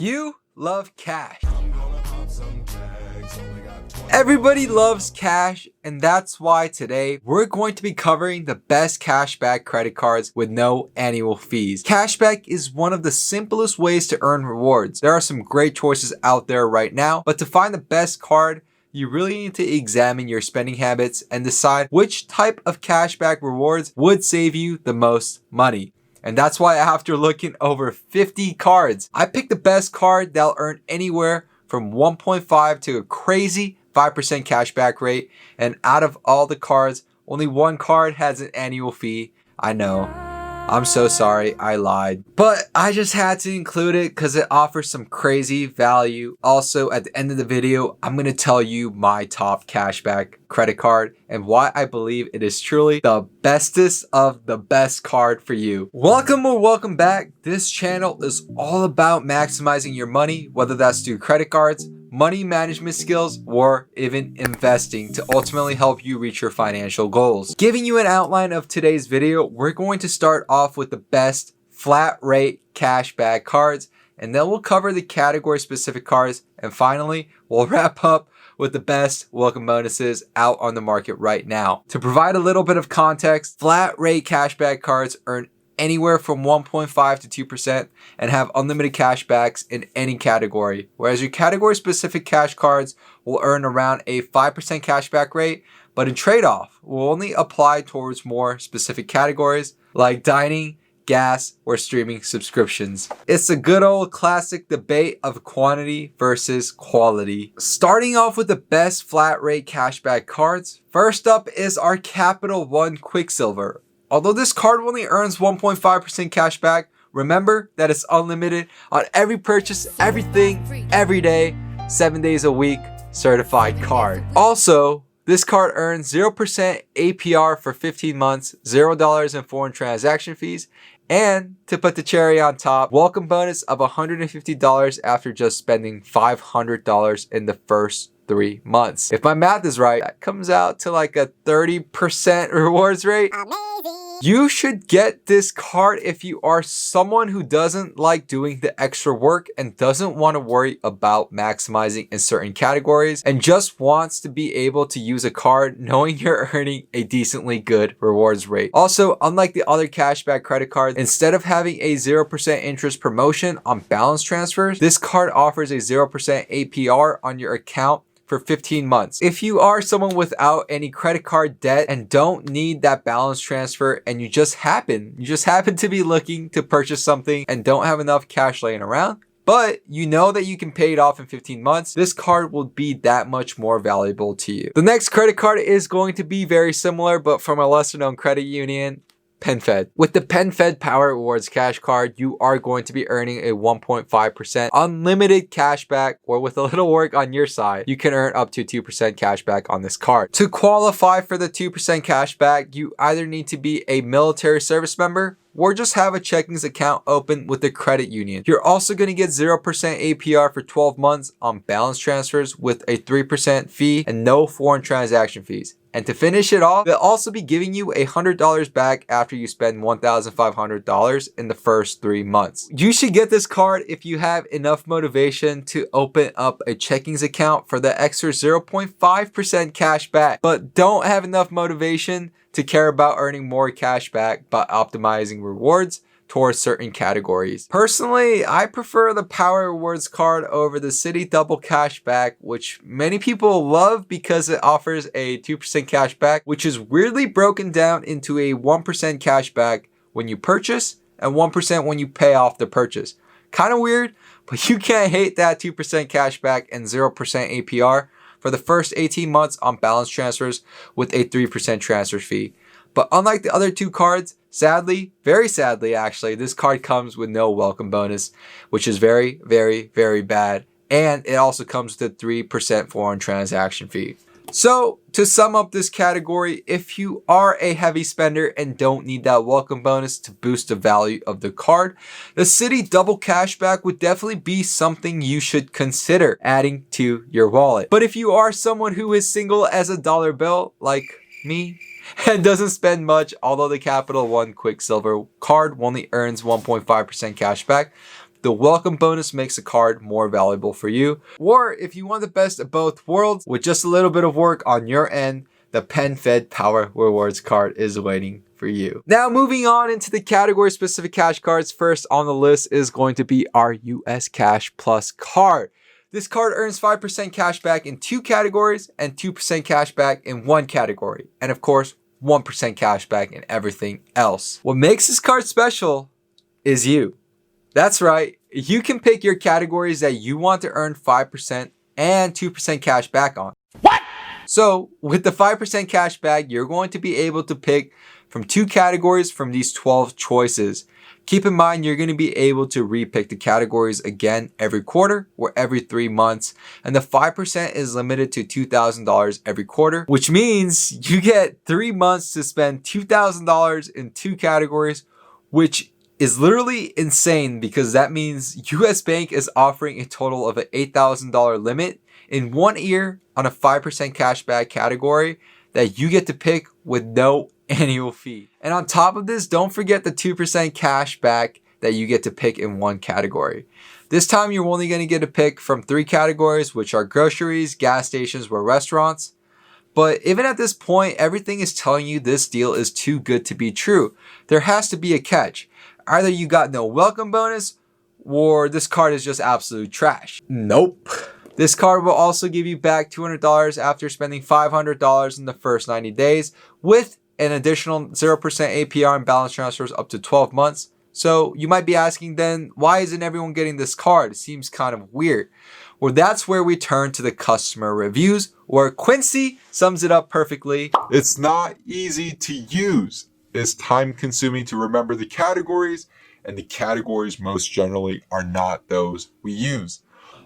You love cash. Everybody loves cash, and that's why today we're going to be covering the best cashback credit cards with no annual fees. Cashback is one of the simplest ways to earn rewards. There are some great choices out there right now, but to find the best card, you really need to examine your spending habits and decide which type of cashback rewards would save you the most money. And that's why after looking over 50 cards, I picked the best card that'll earn anywhere from 1.5 to a crazy 5% cashback rate. And out of all the cards, only one card has an annual fee. I know. I'm so sorry, I lied. But I just had to include it because it offers some crazy value. Also, at the end of the video, I'm going to tell you my top cashback credit card and why I believe it is truly the bestest of the best card for you. Welcome or welcome back. This channel is all about maximizing your money, whether that's through credit cards, money management skills, or even investing to ultimately help you reach your financial goals. Giving you an outline of today's video, we're going to start off with the best flat rate cashback cards, and then we'll cover the category specific cards, and finally we'll wrap up with the best welcome bonuses out on the market right now. To provide a little bit of context, flat rate cashback cards earn anywhere from 1.5 to 2% and have unlimited cashbacks in any category, whereas your category specific cash cards will earn around a 5% cashback rate, but in trade-off will only apply towards more specific categories like dining, gas, or streaming subscriptions. It's a good old classic debate of quantity versus quality. Starting off with the best flat rate cashback cards, first up is our Capital One Quicksilver. Although this card only earns 1.5% cash back, remember that it's unlimited on every purchase, everything, every day, 7 days a week, certified card. Also, this card earns 0% APR for 15 months, $0 in foreign transaction fees, and to put the cherry on top, welcome bonus of $150 after just spending $500 in the first 3 months. If my math is right, that comes out to like a 30% rewards rate. Amazing. You should get this card if you are someone who doesn't like doing the extra work and doesn't want to worry about maximizing in certain categories and just wants to be able to use a card knowing you're earning a decently good rewards rate. Also, unlike the other cashback credit cards, instead of having a 0% interest promotion on balance transfers, this card offers a 0% APR on your account for 15 months. If you are someone without any credit card debt and don't need that balance transfer and you just happen to be looking to purchase something and don't have enough cash laying around, but you know that you can pay it off in 15 months, this card will be that much more valuable to you. The next credit card is going to be very similar, but from a lesser known credit union, Penfed. With the Penfed Power Rewards cash card, you are going to be earning a 1.5% unlimited cashback, or with a little work on your side, you can earn up to 2% cashback on this card. To qualify for the 2% cashback, you either need to be a military service member or just have a checkings account open with the credit union. You're also going to get 0% APR for 12 months on balance transfers with a 3% fee and no foreign transaction fees. And to finish it off, they'll also be giving you $100 back after you spend $1,500 in the first 3 months. You should get this card if you have enough motivation to open up a checkings account for the extra 0.5% cash back, but don't have enough motivation to care about earning more cash back by optimizing rewards towards certain categories. Personally, I prefer the Power Rewards card over the CitiDouble Cashback, which many people love because it offers a 2% cashback, which is weirdly broken down into a 1% cashback when you purchase and 1% when you pay off the purchase. Kind of weird, but you can't hate that 2% cashback and 0% APR for the first 18 months on balance transfers with a 3% transfer fee. But unlike the other two cards, sadly, very sadly actually, this card comes with no welcome bonus, which is very, very, very bad. And it also comes with a 3% foreign transaction fee. So to sum up this category, if you are a heavy spender and don't need that welcome bonus to boost the value of the card, the CitiDouble Cashback would definitely be something you should consider adding to your wallet. But if you are someone who is single as a dollar bill, like me, and doesn't spend much, although the Capital One Quicksilver card only earns 1.5% cashback, the welcome bonus makes the card more valuable for you. Or if you want the best of both worlds with just a little bit of work on your end, the Penfed Power Rewards card is waiting for you. Now moving on into the category specific cash cards, first on the list is going to be our US Cash Plus card. This card earns 5% cash back in 2 categories and 2% cash back in 1 category. And of course, 1% cash back in everything else. What makes this card special is you. That's right. You can pick your categories that you want to earn 5% and 2% cash back on. What? So with the 5% cash back, you're going to be able to pick from 2 categories from these 12 choices. Keep in mind, you're going to be able to repick the categories again every quarter or every 3 months. And the 5% is limited to $2,000 every quarter, which means you get 3 months to spend $2,000 in 2 categories, which is literally insane because that means US Bank is offering a total of an $8,000 limit in 1 year on a 5% cashback category that you get to pick with no annual fee. And on top of this, don't forget the 2% cash back that you get to pick in 1 category. This time you're only going to get to pick from 3 categories, which are groceries, gas stations, or restaurants. But even at this point, everything is telling you this deal is too good to be true. There has to be a catch. Either you got no welcome bonus or this card is just absolute trash. Nope. This card will also give you back $200 after spending $500 in the first 90 days with an additional 0% APR and balance transfers up to 12 months. So you might be asking then, why isn't everyone getting this card? It seems kind of weird. Well, that's where we turn to the customer reviews, where Quincy sums it up perfectly. It's not easy to use. It's time consuming to remember the categories, and the categories most generally are not those we use.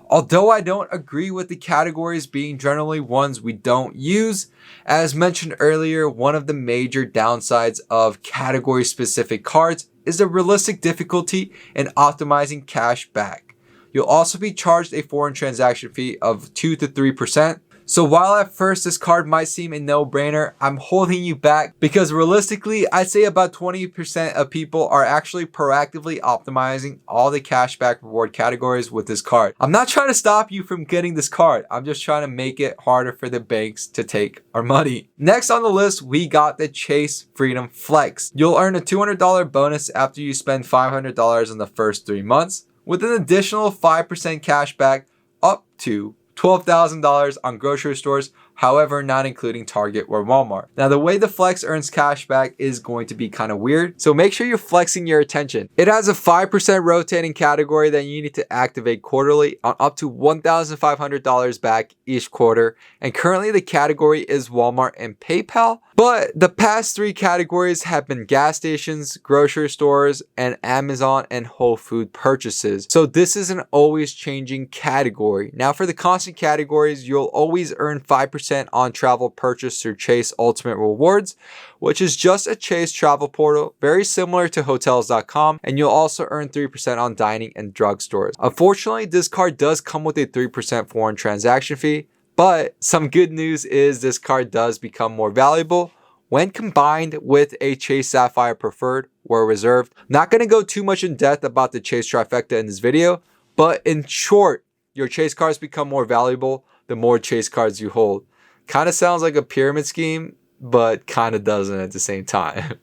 Although I don't agree with the categories being generally ones we don't use, as mentioned earlier, one of the major downsides of category-specific cards is the realistic difficulty in optimizing cash back. You'll also be charged a foreign transaction fee of 2 to 3%. So while at first this card might seem a no-brainer, I'm holding you back because realistically, I'd say about 20% of people are actually proactively optimizing all the cashback reward categories with this card. I'm not trying to stop you from getting this card. I'm just trying to make it harder for the banks to take our money. Next on the list, we got the Chase Freedom Flex. You'll earn a $200 bonus after you spend $500 in the first 3 months, with an additional 5% cash back up to $12,000 on grocery stores, however, not including Target or Walmart. Now, the way the Flex earns cash back is going to be kind of weird, so make sure you're flexing your attention. It has a 5% rotating category that you need to activate quarterly on up to $1,500 back each quarter, and currently the category is Walmart and PayPal, but the past 3 categories have been gas stations, grocery stores, and Amazon and Whole Food purchases. So this is an always changing category. Now for the constant categories, you'll always earn 5% on travel purchase through Chase Ultimate Rewards, which is just a Chase travel portal, very similar to hotels.com, and you'll also earn 3% on dining and drugstores. Unfortunately, this card does come with a 3% foreign transaction fee, but some good news is this card does become more valuable when combined with a Chase Sapphire Preferred or Reserved. Not going to go too much in depth about the Chase trifecta in this video, but in short, your Chase cards become more valuable the more Chase cards you hold. Kind of sounds like a pyramid scheme, but kind of doesn't at the same time.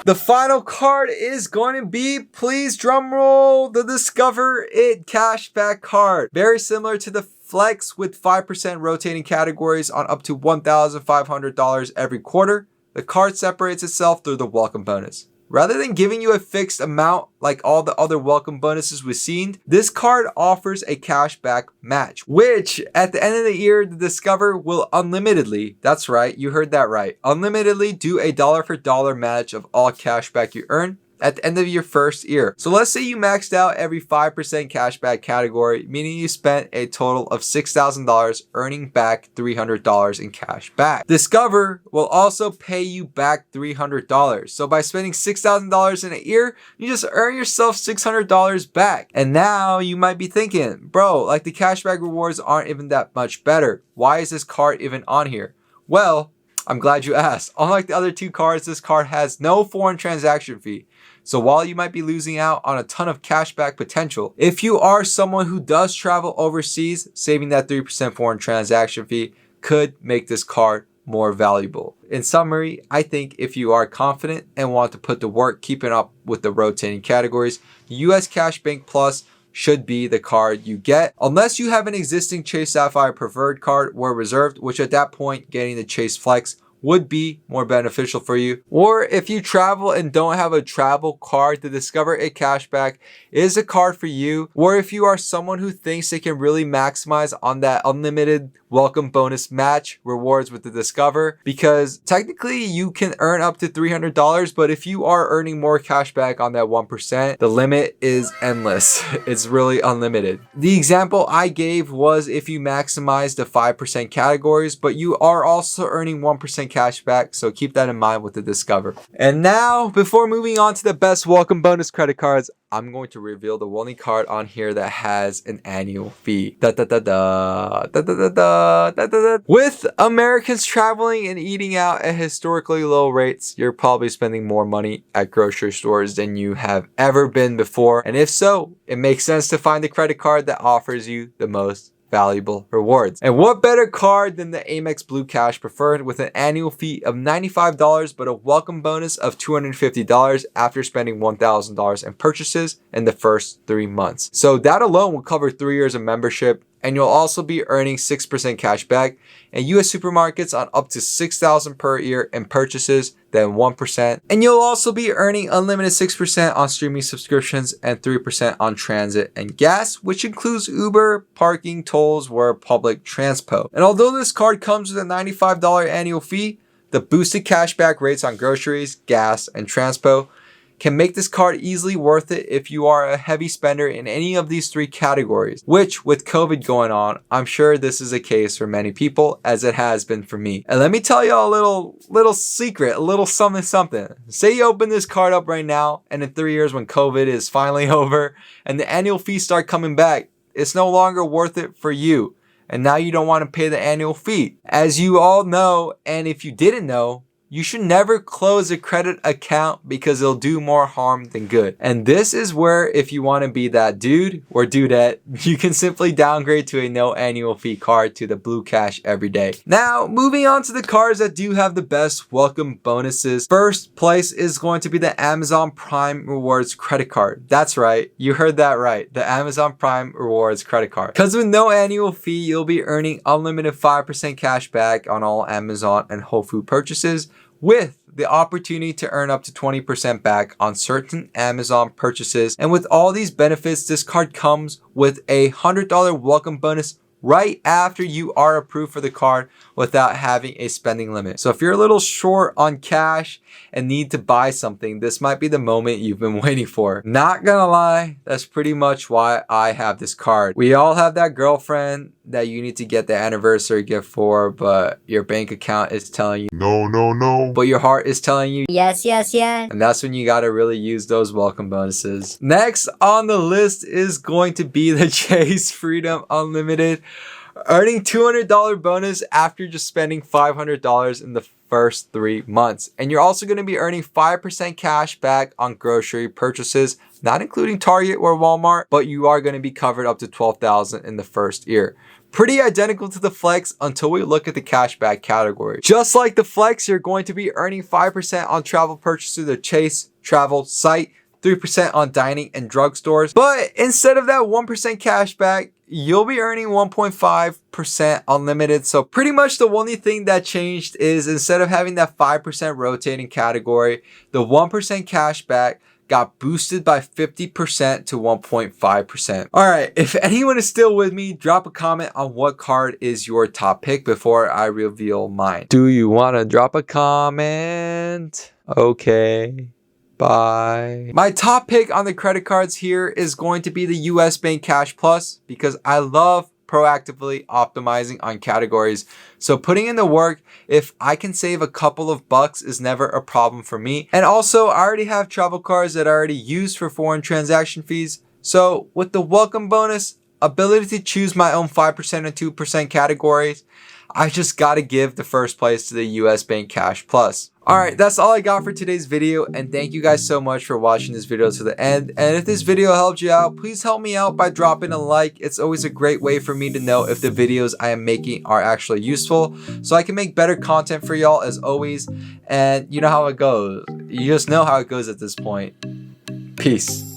The final card is going to be, please drum roll, the Discover It Cashback card. Very similar to the Flex with 5% rotating categories on up to $1,500 every quarter. The card separates itself through the welcome bonus. Rather than giving you a fixed amount like all the other welcome bonuses we've seen, this card offers a cashback match, which at the end of the year, the Discover will unlimitedly, that's right, you heard that right, unlimitedly do a dollar for dollar match of all cashback you earn at the end of your first year. So let's say you maxed out every 5% cashback category, meaning you spent a total of $6,000 earning back $300 in cash back. Discover will also pay you back $300. So by spending $6,000 in a year, you just earn yourself $600 back. And now you might be thinking, bro, like the cashback rewards aren't even that much better. Why is this card even on here? Well, I'm glad you asked. Unlike the other 2 cards, this card has no foreign transaction fee. So while you might be losing out on a ton of cashback potential, if you are someone who does travel overseas, saving that 3% foreign transaction fee could make this card more valuable. In summary, I think if you are confident and want to put the work keeping up with the rotating categories, US Cashbank Plus should be the card you get, unless you have an existing Chase Sapphire Preferred card or Reserved, which at that point getting the Chase Flex would be more beneficial for you. Or if you travel and don't have a travel card, the Discover It Cashback is a card for you. Or if you are someone who thinks they can really maximize on that unlimited welcome bonus match rewards with the Discover, because technically you can earn up to $300, but if you are earning more cashback on that 1%, the limit is endless. It's really unlimited. The example I gave was if you maximize the 5% categories, but you are also earning 1% cashback, so keep that in mind with the Discover. And now, before moving on to the best welcome bonus credit cards, I'm going to reveal the only card on here that has an annual fee. With Americans traveling and eating out at historically low rates, you're probably spending more money at grocery stores than you have ever been before. And if so, it makes sense to find the credit card that offers you the most valuable rewards. And what better card than the Amex Blue Cash Preferred with an annual fee of $95 but a welcome bonus of $250 after spending $1,000 in purchases in the first 3 months. So that alone will cover 3 years of membership, and you'll also be earning 6% cash back and US supermarkets on up to $6,000 per year in purchases, then 1%. And you'll also be earning unlimited 6% on streaming subscriptions and 3% on transit and gas, which includes Uber, parking, tolls, or public transpo. And although this card comes with a $95 annual fee, the boosted cashback rates on groceries, gas, and transpo can make this card easily worth it if you are a heavy spender in any of these 3 categories, which with COVID going on, I'm sure this is a case for many people, as it has been for me. And let me tell you a little secret, a little something. Say you open this card up right now, and in 3 years when COVID is finally over and the annual fees start coming back, it's no longer worth it for you. And now you don't want to pay the annual fee. As you all know, and if you didn't know, you should never close a credit account because it'll do more harm than good. And this is where, if you want to be that dude or dudette, you can simply downgrade to a no annual fee card to the Blue Cash Everyday. Now, moving on to the cards that do have the best welcome bonuses. First place is going to be the Amazon Prime Rewards credit card. That's right, you heard that right, the Amazon Prime Rewards credit card. Because with no annual fee, you'll be earning unlimited 5% cash back on all Amazon and Whole Food purchases, with the opportunity to earn up to 20% back on certain Amazon purchases. And with all these benefits, this card comes with a $100 welcome bonus right after you are approved for the card without having a spending limit. So if you're a little short on cash and need to buy something, this might be the moment you've been waiting for. Not gonna lie, that's pretty much why I have this card. We all have that girlfriend that you need to get the anniversary gift for, but your bank account is telling you No, no, no. but your heart is telling you yes, yes, yes. and that's when you got to really use those welcome bonuses. Next on the list is going to be the Chase Freedom Unlimited, earning $200 bonus after just spending $500 in the first 3 months. And you're also going to be earning 5% cash back on grocery purchases, not including Target or Walmart, but you are going to be covered up to $12,000 in the first year. Pretty identical to the Flex until we look at the cashback category. Just like the Flex, you're going to be earning 5% on travel purchases through the Chase travel site, 3% on dining and drugstores. But instead of that 1% cashback, you'll be earning 1.5% unlimited. So pretty much the only thing that changed is instead of having that 5% rotating category, the 1% cashback got boosted by 50% to 1.5%. All right, if anyone is still with me, drop a comment on what card is your top pick before I reveal mine. Do you want to drop a comment? Okay. Bye. My top pick on the credit cards here is going to be the US Bank Cash Plus because I love proactively optimizing on categories. So putting in the work, if I can save a couple of bucks, is never a problem for me. And also, I already have travel cards that I already use for foreign transaction fees. So with the welcome bonus, ability to choose my own 5% and 2% categories, I just got to give the first place to the US Bank Cash Plus. Alright, that's all I got for today's video, and thank you guys so much for watching this video to the end. And if this video helped you out, please help me out by dropping a like. It's always a great way for me to know if the videos I am making are actually useful, so I can make better content for y'all as always. And you know how it goes. You just know how it goes at this point. Peace.